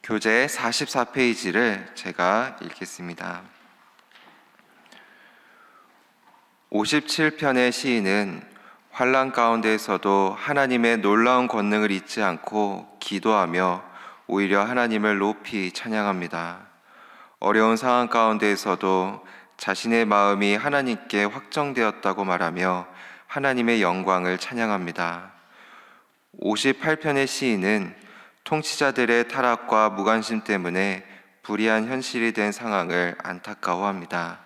교재 44페이지를 제가 읽겠습니다. 57편의 시인은 환난 가운데에서도 하나님의 놀라운 권능을 잊지 않고 기도하며 오히려 하나님을 높이 찬양합니다. 어려운 상황 가운데에서도 자신의 마음이 하나님께 확정되었다고 말하며 하나님의 영광을 찬양합니다. 58편의 시인은 통치자들의 타락과 무관심 때문에 불의한 현실이 된 상황을 안타까워합니다.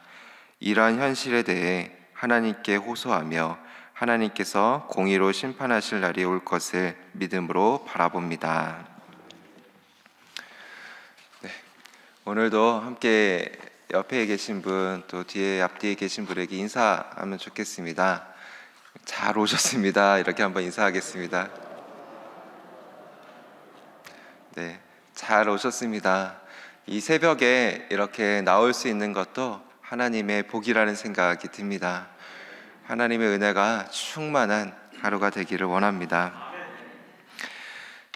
이러한 현실에 대해 하나님께 호소하며 하나님께서 공의로 심판하실 날이 올 것을 믿음으로 바라봅니다. 네, 오늘도 함께 옆에 계신 분, 또 앞뒤에 계신 분에게 인사하면 좋겠습니다. 잘 오셨습니다. 이렇게 한번 인사하겠습니다. 네, 잘 오셨습니다. 이 새벽에 이렇게 나올 수 있는 것도 하나님의 복이라는 생각이 듭니다. 하나님의 은혜가 충만한 하루가 되기를 원합니다.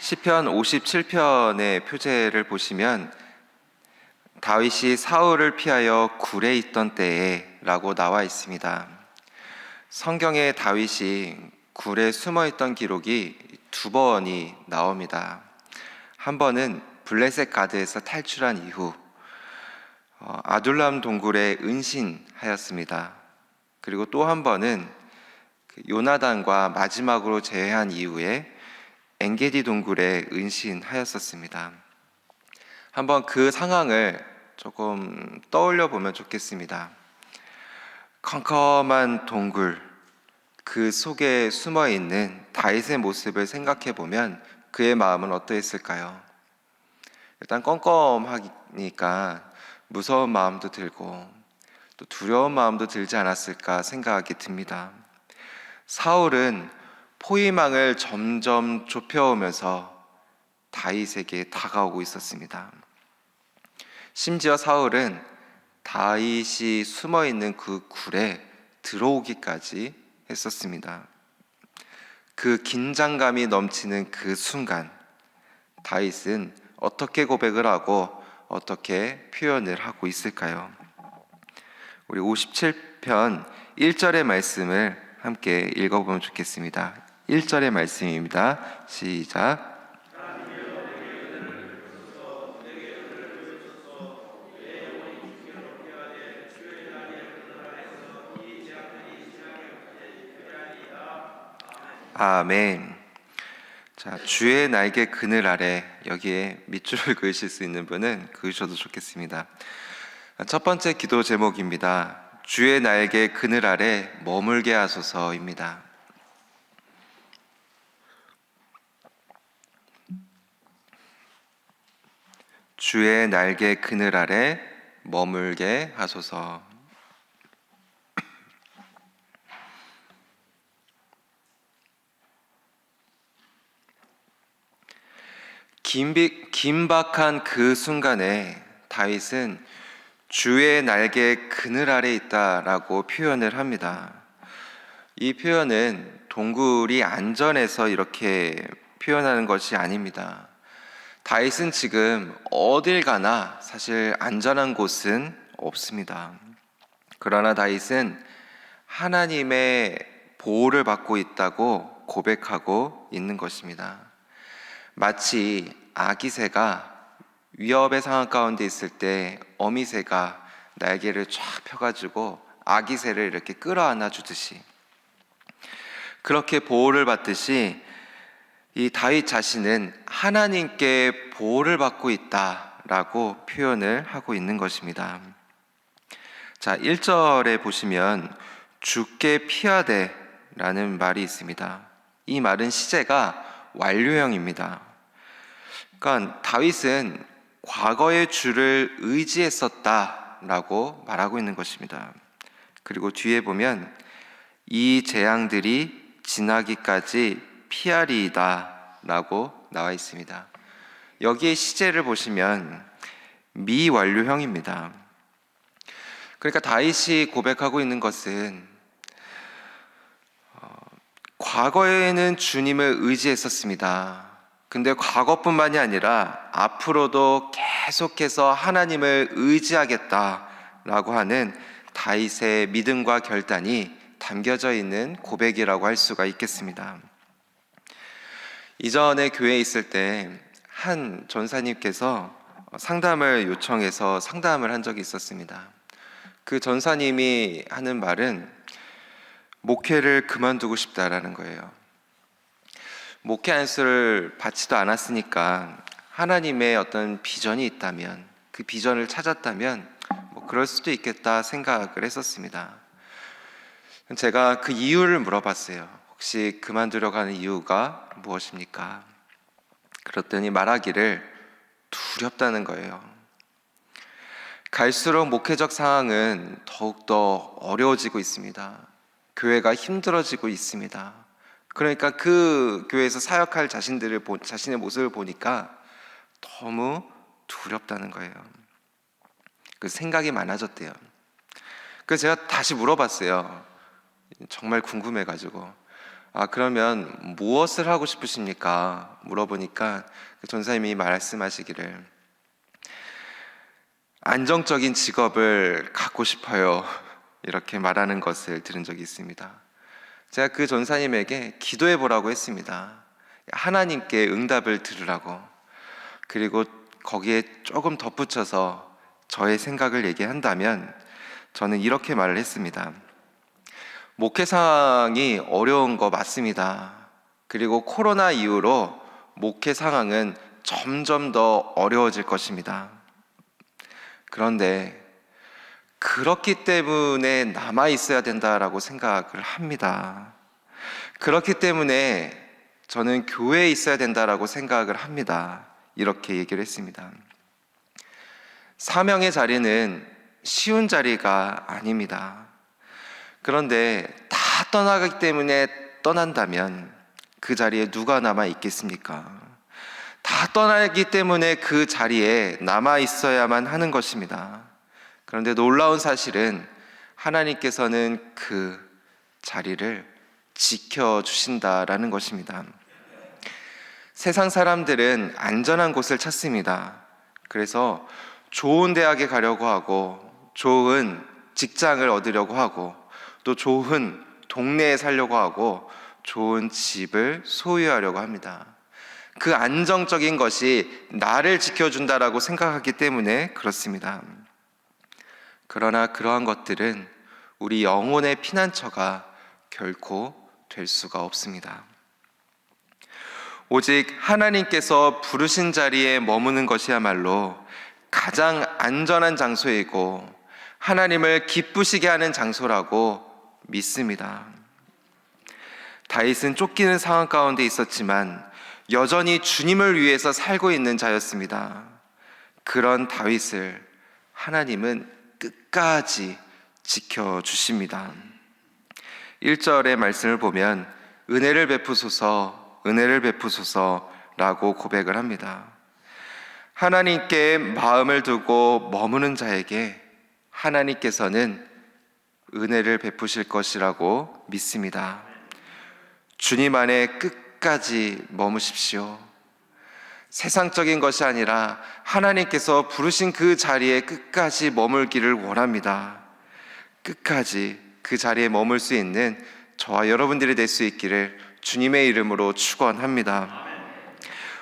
시편 57편의 표제를 보시면 다윗이 사울을 피하여 굴에 있던 때에 라고 나와 있습니다. 성경에 다윗이 굴에 숨어 있던 기록이 2번이 나옵니다. 한 번은 블레셋 가드에서 탈출한 이후 아둘람 동굴에 은신하였습니다. 그리고 또 한 번은 요나단과 마지막으로 제외한 이후에 엔게디 동굴에 은신하였었습니다. 한번 그 상황을 조금 떠올려 보면 좋겠습니다. 컴컴한 동굴, 그 속에 숨어 있는 다윗의 모습을 생각해 보면 그의 마음은 어떠했을까요? 일단 껌껌하니까 무서운 마음도 들고 또 두려운 마음도 들지 않았을까 생각이 듭니다. 사울은 포위망을 점점 좁혀오면서 다윗에게 다가오고 있었습니다. 심지어 사울은 다윗이 숨어 있는 그 굴에 들어오기까지 했었습니다. 그 긴장감이 넘치는 그 순간 다윗은 어떻게 고백을 하고 어떻게 표현을 하고 있을까요? 우리 57편 1절의 말씀을 함께 읽어보면 좋겠습니다. 1절의 말씀입니다. 시작. 아멘. 자, 주의 날개 그늘 아래, 여기에 밑줄을 그으실 수 있는 분은 그으셔도 좋겠습니다. 첫 번째 기도 제목입니다. 주의 날개 그늘 아래 머물게 하소서입니다. 주의 날개 그늘 아래 머물게 하소서. 긴박한 그 순간에 다윗은 주의 날개 그늘 아래 있다라고 표현을 합니다. 이 표현은 동굴이 안전해서 이렇게 표현하는 것이 아닙니다. 다윗은 지금 어딜 가나 사실 안전한 곳은 없습니다. 그러나 다윗은 하나님의 보호를 받고 있다고 고백하고 있는 것입니다. 마치 아기 새가 위협의 상황 가운데 있을 때 어미 새가 날개를 쫙 펴가지고 아기 새를 이렇게 끌어안아 주듯이, 그렇게 보호를 받듯이 이 다윗 자신은 하나님께 보호를 받고 있다라고 표현을 하고 있는 것입니다. 자, 1절에 보시면 주께 피하되 라는 말이 있습니다. 이 말은 시제가 완료형입니다. 그러니까 다윗은 과거의 주를 의지했었다라고 말하고 있는 것입니다. 그리고 뒤에 보면 이 재앙들이 지나기까지 피하리이다 라고 나와 있습니다. 여기에 시제를 보시면 미완료형입니다. 그러니까 다윗이 고백하고 있는 것은 과거에는 주님을 의지했었습니다. 근데 과거뿐만이 아니라 앞으로도 계속해서 하나님을 의지하겠다라고 하는 다윗의 믿음과 결단이 담겨져 있는 고백이라고 할 수가 있겠습니다. 이전에 교회에 있을 때 한 전사님께서 상담을 요청해서 상담을 한 적이 있었습니다. 그 전사님이 하는 말은 목회를 그만두고 싶다라는 거예요. 목회 안수를 받지도 않았으니까 하나님의 어떤 비전이 있다면, 그 비전을 찾았다면 그럴 수도 있겠다 생각을 했었습니다. 제가 그 이유를 물어봤어요. 혹시 그만두려고 하는 이유가 무엇입니까? 그랬더니 말하기를 두렵다는 거예요. 갈수록 목회적 상황은 더욱더 어려워지고 있습니다. 교회가 힘들어지고 있습니다. 그러니까 그 교회에서 사역할 자신의 모습을 보니까 너무 두렵다는 거예요. 그 생각이 많아졌대요. 그래서 제가 다시 물어봤어요. 정말 궁금해가지고. 그러면 무엇을 하고 싶으십니까? 물어보니까 그 전사님이 말씀하시기를 안정적인 직업을 갖고 싶어요. 이렇게 말하는 것을 들은 적이 있습니다. 제가 그 전사님에게 기도해 보라고 했습니다. 하나님께 응답을 들으라고. 그리고 거기에 조금 덧붙여서 저의 생각을 얘기한다면 저는 이렇게 말을 했습니다. 목회 상황이 어려운 거 맞습니다. 그리고 코로나 이후로 목회 상황은 점점 더 어려워질 것입니다. 그런데 그렇기 때문에 남아 있어야 된다라고 생각을 합니다. 그렇기 때문에 저는 교회에 있어야 된다라고 생각을 합니다. 이렇게 얘기를 했습니다. 사명의 자리는 쉬운 자리가 아닙니다. 그런데 다 떠나기 때문에 떠난다면 그 자리에 누가 남아 있겠습니까? 다 떠나기 때문에 그 자리에 남아 있어야만 하는 것입니다. 그런데 놀라운 사실은 하나님께서는 그 자리를 지켜주신다라는 것입니다. 세상 사람들은 안전한 곳을 찾습니다. 그래서 좋은 대학에 가려고 하고, 좋은 직장을 얻으려고 하고, 또 좋은 동네에 살려고 하고, 좋은 집을 소유하려고 합니다. 그 안정적인 것이 나를 지켜준다라고 생각하기 때문에 그렇습니다. 그러나 그러한 것들은 우리 영혼의 피난처가 결코 될 수가 없습니다. 오직 하나님께서 부르신 자리에 머무는 것이야말로 가장 안전한 장소이고 하나님을 기쁘시게 하는 장소라고 믿습니다. 다윗은 쫓기는 상황 가운데 있었지만 여전히 주님을 위해서 살고 있는 자였습니다. 그런 다윗을 하나님은 끝까지 지켜주십니다. 1절의 말씀을 보면 은혜를 베푸소서, 은혜를 베푸소서라고 고백을 합니다. 하나님께 마음을 두고 머무는 자에게 하나님께서는 은혜를 베푸실 것이라고 믿습니다. 주님 안에 끝까지 머무십시오. 세상적인 것이 아니라 하나님께서 부르신 그 자리에 끝까지 머물기를 원합니다. 끝까지 그 자리에 머물 수 있는 저와 여러분들이 될 수 있기를 주님의 이름으로 축원합니다.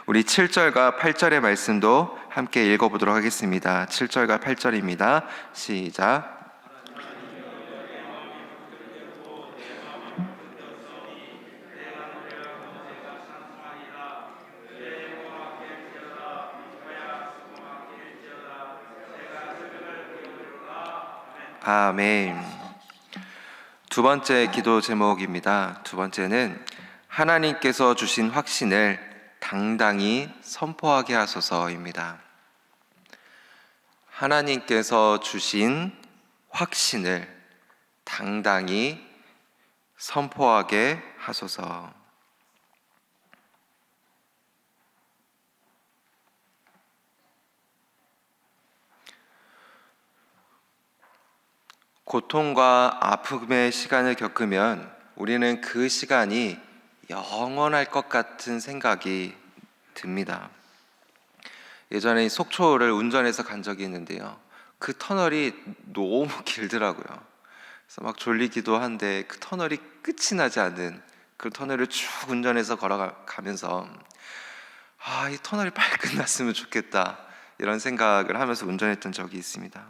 우리 7절과 8절의 말씀도 함께 읽어보도록 하겠습니다. 7절과 8절입니다. 시작. 아멘. 두 번째 기도 제목입니다. 두 번째는 하나님께서 주신 확신을 당당히 선포하게 하소서입니다. 하나님께서 주신 확신을 당당히 선포하게 하소서. 고통과 아픔의 시간을 겪으면 우리는 그 시간이 영원할 것 같은 생각이 듭니다. 예전에 속초를 운전해서 간 적이 있는데요. 그 터널이 너무 길더라고요. 그래서 막 졸리기도 한데 그 터널이 끝이 나지 않는 그 터널을 쭉 운전해서 걸어가면서 이 터널이 빨리 끝났으면 좋겠다 이런 생각을 하면서 운전했던 적이 있습니다.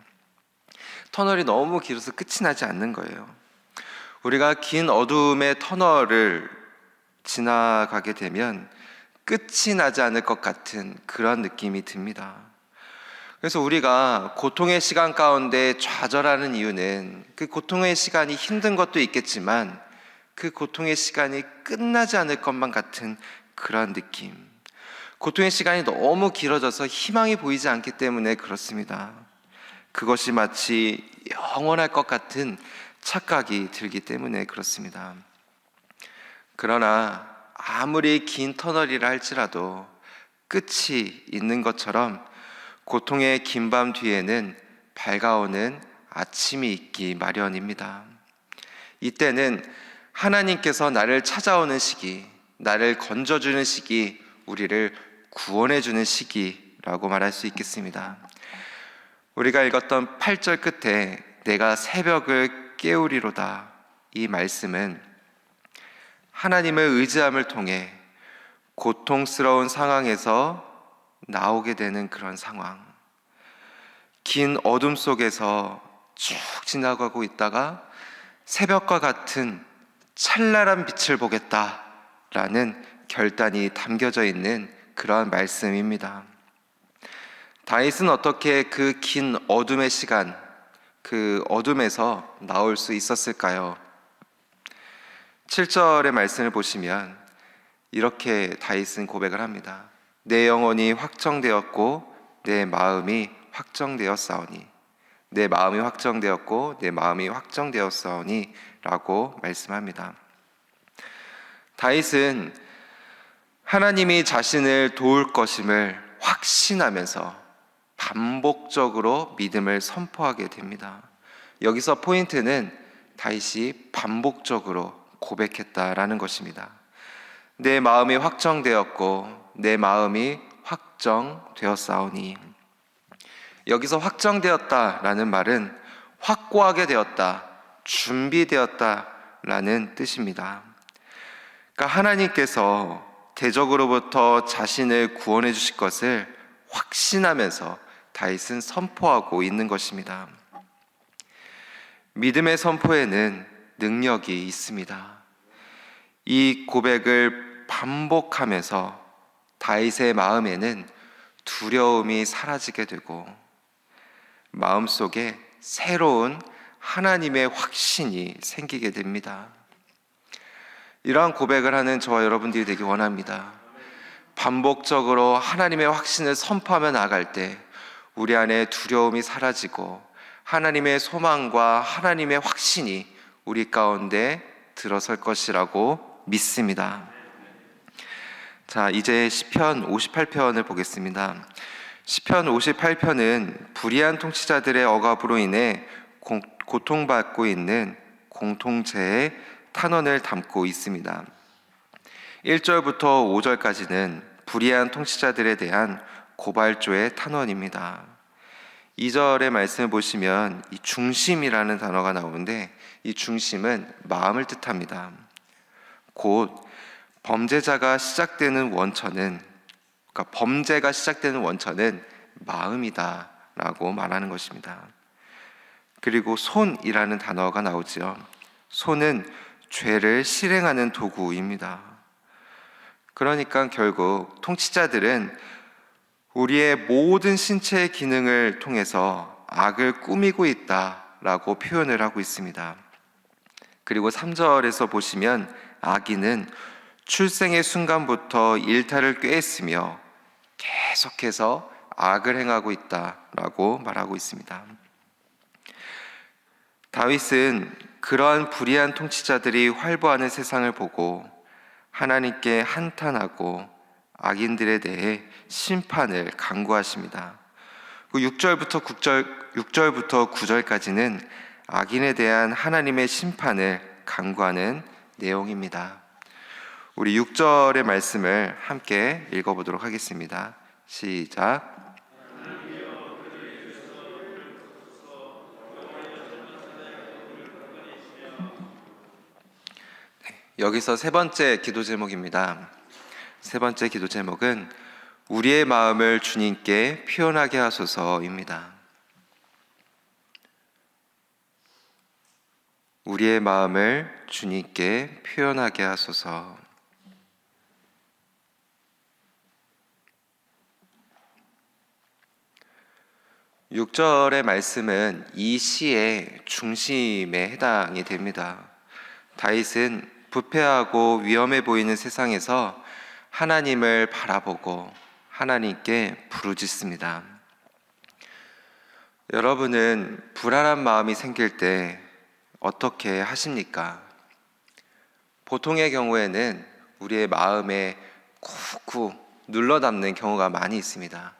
터널이 너무 길어서 끝이 나지 않는 거예요. 우리가 긴 어둠의 터널을 지나가게 되면 끝이 나지 않을 것 같은 그런 느낌이 듭니다. 그래서 우리가 고통의 시간 가운데 좌절하는 이유는 그 고통의 시간이 힘든 것도 있겠지만 그 고통의 시간이 끝나지 않을 것만 같은 그런 느낌. 고통의 시간이 너무 길어져서 희망이 보이지 않기 때문에 그렇습니다. 그것이 마치 영원할 것 같은 착각이 들기 때문에 그렇습니다. 그러나 아무리 긴 터널이라 할지라도 끝이 있는 것처럼 고통의 긴 밤 뒤에는 밝아오는 아침이 있기 마련입니다. 이때는 하나님께서 나를 찾아오는 시기, 나를 건져주는 시기, 우리를 구원해주는 시기라고 말할 수 있겠습니다. 우리가 읽었던 8절 끝에 내가 새벽을 깨우리로다, 이 말씀은 하나님을 의지함을 통해 고통스러운 상황에서 나오게 되는 그런 상황, 긴 어둠 속에서 쭉 지나가고 있다가 새벽과 같은 찬란한 빛을 보겠다라는 결단이 담겨져 있는 그런 말씀입니다. 다윗은 어떻게 그 긴 어둠의 시간, 그 어둠에서 나올 수 있었을까요? 7절의 말씀을 보시면 이렇게 다윗은 고백을 합니다. 내 영혼이 확정되었고 내 마음이 확정되었사오니, 내 마음이 확정되었고 내 마음이 확정되었사오니 라고 말씀합니다. 다윗은 하나님이 자신을 도울 것임을 확신하면서 반복적으로 믿음을 선포하게 됩니다. 여기서 포인트는 다윗이 반복적으로 고백했다라는 것입니다. 내 마음이 확정되었고 내 마음이 확정되었사오니, 여기서 확정되었다라는 말은 확고하게 되었다, 준비되었다라는 뜻입니다. 그러니까 하나님께서 대적으로부터 자신을 구원해 주실 것을 확신하면서 다윗은 선포하고 있는 것입니다. 믿음의 선포에는 능력이 있습니다. 이 고백을 반복하면서 다윗의 마음에는 두려움이 사라지게 되고 마음속에 새로운 하나님의 확신이 생기게 됩니다. 이러한 고백을 하는 저와 여러분들이 되기 원합니다. 반복적으로 하나님의 확신을 선포하며 나아갈 때 우리 안에 두려움이 사라지고 하나님의 소망과 하나님의 확신이 우리 가운데 들어설 것이라고 믿습니다. 자, 이제 시편 58편을 보겠습니다. 시편 58편은 불의한 통치자들의 억압으로 인해 고통받고 있는 공동체의 탄원을 담고 있습니다. 1절부터 5절까지는 불의한 통치자들에 대한 고발조의 탄원입니다. 2절의 말씀을 보시면 이 중심이라는 단어가 나오는데 이 중심은 마음을 뜻합니다. 곧 범죄가 시작되는 원천은 마음이다 라고 말하는 것입니다. 그리고 손이라는 단어가 나오죠. 손은 죄를 실행하는 도구입니다. 그러니까 결국 통치자들은 우리의 모든 신체의 기능을 통해서 악을 꾸미고 있다라고 표현을 하고 있습니다. 그리고 3절에서 보시면 악인은 출생의 순간부터 일탈을 꾀했으며 계속해서 악을 행하고 있다라고 말하고 있습니다. 다윗은 그러한 불의한 통치자들이 활보하는 세상을 보고 하나님께 한탄하고 악인들에 대해 심판을 간구하십니다. 6절부터 9절까지는 악인에 대한 하나님의 심판을 간구하는 내용입니다. 우리 6절의 말씀을 함께 읽어보도록 하겠습니다. 시작. 여기서 세 번째 기도 제목입니다. 세 번째 기도 제목은 우리의 마음을 주님께 표현하게 하소서입니다. 우리의 마음을 주님께 표현하게 하소서. (6절의) 말씀은 이 시의 중심에 해당이 됩니다. 다윗은 부패하고 위험해 보이는 세상에서 하나님을 바라보고 하나님께 부르짖습니다. 여러분은 불안한 마음이 생길 때 어떻게 하십니까? 보통의 경우에는 우리의 마음에 쿡쿡 눌러 담는 경우가 많이 있습니다.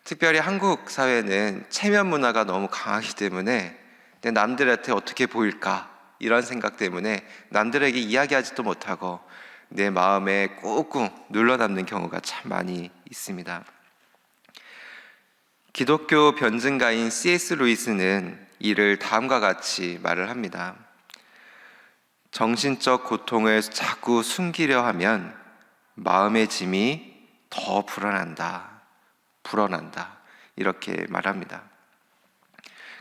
특별히 한국 사회는 체면 문화가 너무 강하기 때문에 남들한테 어떻게 보일까 이런 생각 때문에 남들에게 이야기하지도 못하고 내 마음에 꾹꾹 눌러 담는 경우가 참 많이 있습니다. 기독교 변증가인 C.S. 루이스는 이를 다음과 같이 말을 합니다. 정신적 고통을 자꾸 숨기려 하면 마음의 짐이 더 불어난다. 이렇게 말합니다.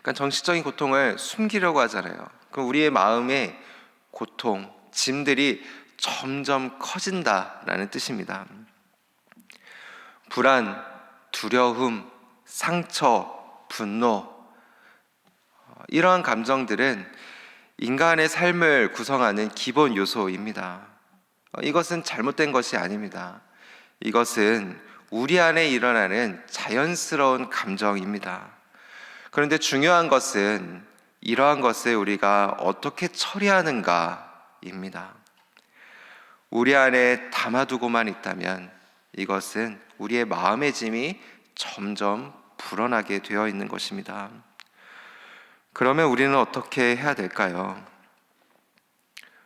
그러니까 정신적인 고통을 숨기려고 하잖아요. 그럼 우리의 마음의 고통, 짐들이 점점 커진다라는 뜻입니다. 불안, 두려움, 상처, 분노, 이러한 감정들은 인간의 삶을 구성하는 기본 요소입니다. 이것은 잘못된 것이 아닙니다. 이것은 우리 안에 일어나는 자연스러운 감정입니다. 그런데 중요한 것은 이러한 것을 우리가 어떻게 처리하는가입니다. 우리 안에 담아두고만 있다면 이것은 우리의 마음의 짐이 점점 불어나게 되어 있는 것입니다. 그러면 우리는 어떻게 해야 될까요?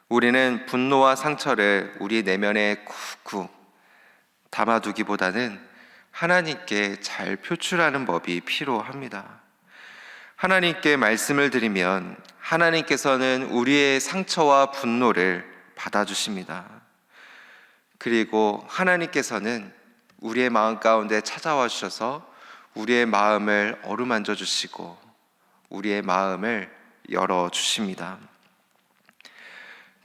우리는 분노와 상처를 우리 내면에 쿡쿡 담아두기보다는 하나님께 잘 표출하는 법이 필요합니다. 하나님께 말씀을 드리면 하나님께서는 우리의 상처와 분노를 받아주십니다. 그리고 하나님께서는 우리의 마음 가운데 찾아와 주셔서 우리의 마음을 어루만져 주시고 우리의 마음을 열어주십니다.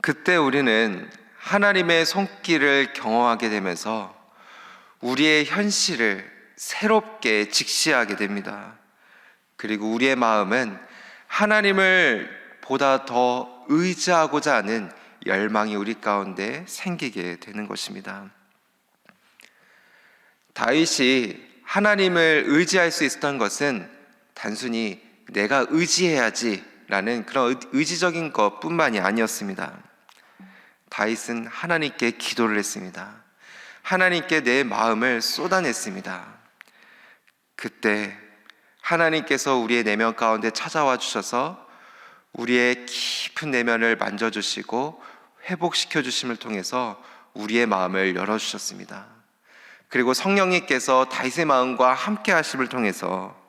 그때 우리는 하나님의 손길을 경험하게 되면서 우리의 현실을 새롭게 직시하게 됩니다. 그리고 우리의 마음은 하나님을 보다 더 의지하고자 하는 열망이 우리 가운데 생기게 되는 것입니다. 다윗이 하나님을 의지할 수 있었던 것은 단순히 내가 의지해야지 라는 그런 의지적인 것뿐만이 아니었습니다. 다윗은 하나님께 기도를 했습니다. 하나님께 내 마음을 쏟아냈습니다. 그때 하나님께서 우리의 내면 가운데 찾아와 주셔서 우리의 깊은 내면을 만져주시고 회복시켜 주심을 통해서 우리의 마음을 열어주셨습니다. 그리고 성령님께서 다윗의 마음과 함께 하심을 통해서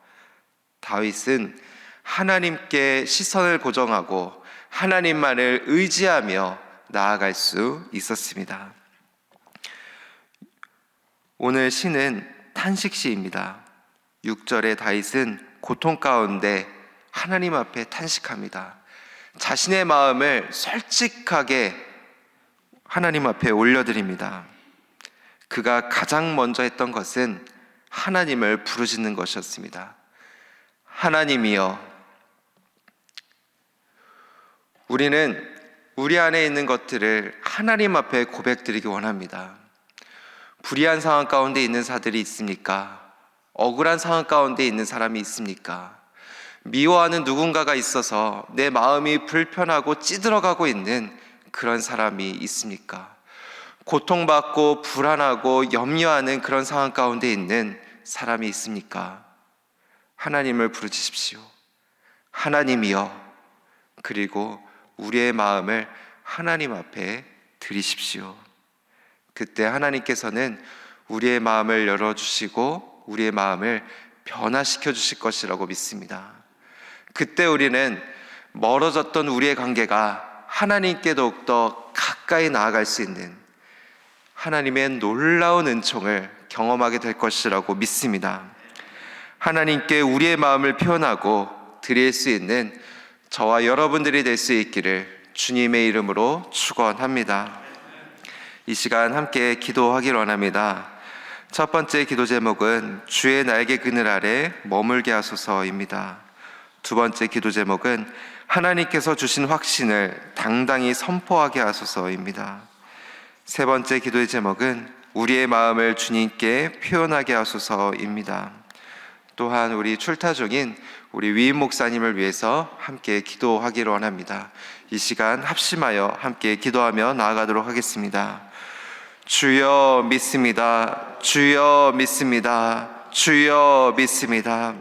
다윗은 하나님께 시선을 고정하고 하나님만을 의지하며 나아갈 수 있었습니다. 오늘 시는 탄식시입니다. 6절에 다윗은 고통 가운데 하나님 앞에 탄식합니다. 자신의 마음을 솔직하게 하나님 앞에 올려드립니다. 그가 가장 먼저 했던 것은 하나님을 부르짖는 것이었습니다. 하나님이여, 우리는 우리 안에 있는 것들을 하나님 앞에 고백드리기 원합니다. 불의한 상황 가운데 있는 사람들이 있습니까? 억울한 상황 가운데 있는 사람이 있습니까? 미워하는 누군가가 있어서 내 마음이 불편하고 찌들어가고 있는 그런 사람이 있습니까? 고통받고 불안하고 염려하는 그런 상황 가운데 있는 사람이 있습니까? 하나님을 부르짖으십시오. 하나님이여, 그리고 우리의 마음을 하나님 앞에 드리십시오. 그때 하나님께서는 우리의 마음을 열어주시고 우리의 마음을 변화시켜 주실 것이라고 믿습니다. 그때 우리는 멀어졌던 우리의 관계가 하나님께 더욱더 가까이 나아갈 수 있는 하나님의 놀라운 은총을 경험하게 될 것이라고 믿습니다. 하나님께 우리의 마음을 표현하고 드릴 수 있는 저와 여러분들이 될 수 있기를 주님의 이름으로 축원합니다. 이 시간 함께 기도하기를 원합니다. 첫 번째 기도 제목은 주의 날개 그늘 아래 머물게 하소서입니다. 두 번째 기도 제목은 하나님께서 주신 확신을 당당히 선포하게 하소서입니다. 세 번째 기도의 제목은 우리의 마음을 주님께 표현하게 하소서입니다. 또한 우리 출타 중인 우리 위임 목사님을 위해서 함께 기도하기를 원합니다. 이 시간 합심하여 함께 기도하며 나아가도록 하겠습니다. 주여 믿습니다. 주여 믿습니다. 주여 믿습니다.